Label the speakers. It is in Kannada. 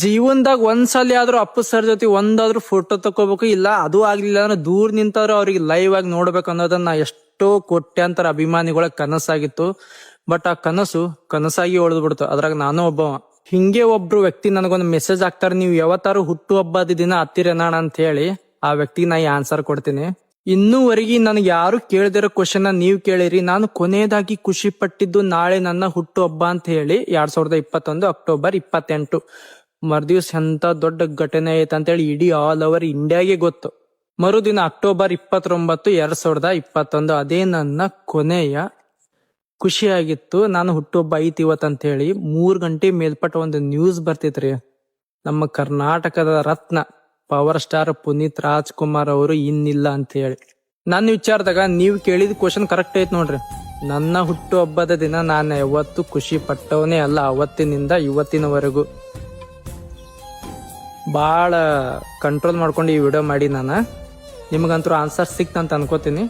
Speaker 1: ಜೀವನದಾಗ ಒಂದ್ಸಲಿ ಆದ್ರೂ ಅಪ್ಪು ಸರ್ ಜೊತೆ ಒಂದಾದ್ರೂ ಫೋಟೋ ತಕೋಬೇಕು, ಇಲ್ಲ ಅದು ಆಗ್ಲಿಲ್ಲ ಅಂದ್ರೆ ದೂರ ನಿಂತಾದ್ರೂ ಅವ್ರಿಗೆ ಲೈವ್ ಆಗಿ ನೋಡ್ಬೇಕು ಅನ್ನೋದನ್ನ ಎಷ್ಟೋ ಕೋಟ್ಯಾಂತರ ಅಭಿಮಾನಿಗಳ ಕನಸಾಗಿತ್ತು. ಬಟ್ ಆ ಕನಸಾಗಿ ಉಳಿದು ಬಿಡ್ತು. ಅದ್ರಾಗ ನಾನು ಒಬ್ಬ. ಹಿಂಗೆ ಒಬ್ರು ವ್ಯಕ್ತಿ ನನಗೊಂದು ಮೆಸೇಜ್ ಹಾಕ್ತಾರೆ, ನೀವು ಯಾವತ್ತಾರು ಹುಟ್ಟು ಹಬ್ಬದ ದಿನ ಹತ್ತಿರನಾಣ ಅಂತ ಹೇಳಿ. ಆ ವ್ಯಕ್ತಿಗೆ ನಾ ಈ ಆನ್ಸರ್ ಕೊಡ್ತೀನಿ. ಇನ್ನೂವರೆಗೆ ನನಗೆ ಯಾರು ಕೇಳ್ದಿರೋ ಕ್ವಶನ್ ನೀವ್ ಕೇಳಿರಿ. ನಾನು ಕೊನೆಯದಾಗಿ ಖುಷಿ ಪಟ್ಟಿದ್ದು ನಾಳೆ ನನ್ನ ಹುಟ್ಟು ಹಬ್ಬ ಅಂತ ಹೇಳಿ 2021 ಅಕ್ಟೋಬರ್ 28. ಮರ್ದಿವ್ಸ ಎಂತ ದೊಡ್ಡ ಘಟನೆ ಐತೆ ಅಂತ ಹೇಳಿ ಇಡೀ ಆಲ್ ಓವರ್ ಇಂಡಿಯಾಗೆ ಗೊತ್ತು. ಮರುದಿನ ಅಕ್ಟೋಬರ್ 29, 2021 ಅದೇ ನನ್ನ ಕೊನೆಯ ಖುಷಿಯಾಗಿತ್ತು. ನಾನು ಹುಟ್ಟುಹಬ್ಬ ಐತಿ ಇವತ್ತು ಅಂತ ಹೇಳಿ 3 ಗಂಟೆ ಮೇಲ್ಪಟ್ಟ ಒಂದು ನ್ಯೂಸ್ ಬರ್ತಿತ್ರಿ. ನಮ್ಮ ಕರ್ನಾಟಕದ ರತ್ನ ಪವರ್ ಸ್ಟಾರ್ ಪುನೀತ್ ರಾಜ್ಕುಮಾರ್ ಅವರು ಇನ್ನಿಲ್ಲ ಅಂತ ಹೇಳಿ. ನನ್ನ ವಿಚಾರದಾಗ ನೀವು ಕೇಳಿದ ಕ್ವಶನ್ ಕರೆಕ್ಟ್ ಐತ್ ನೋಡ್ರಿ. ನನ್ನ ಹುಟ್ಟು ಹಬ್ಬದ ದಿನ ನಾನು ಯಾವತ್ತು ಖುಷಿ ಪಟ್ಟವನೇ ಅಲ್ಲ, ಅವತ್ತಿನಿಂದ ಇವತ್ತಿನವರೆಗೂ. ಬಾಳ ಕಂಟ್ರೋಲ್ ಮಾಡ್ಕೊಂಡು ಈ ವಿಡಿಯೋ ಮಾಡಿ ನಾನು ನಿಮಗಂತೂ ಆನ್ಸರ್ ಸಿಕ್ತಂತ ಅನ್ಕೋತೀನಿ.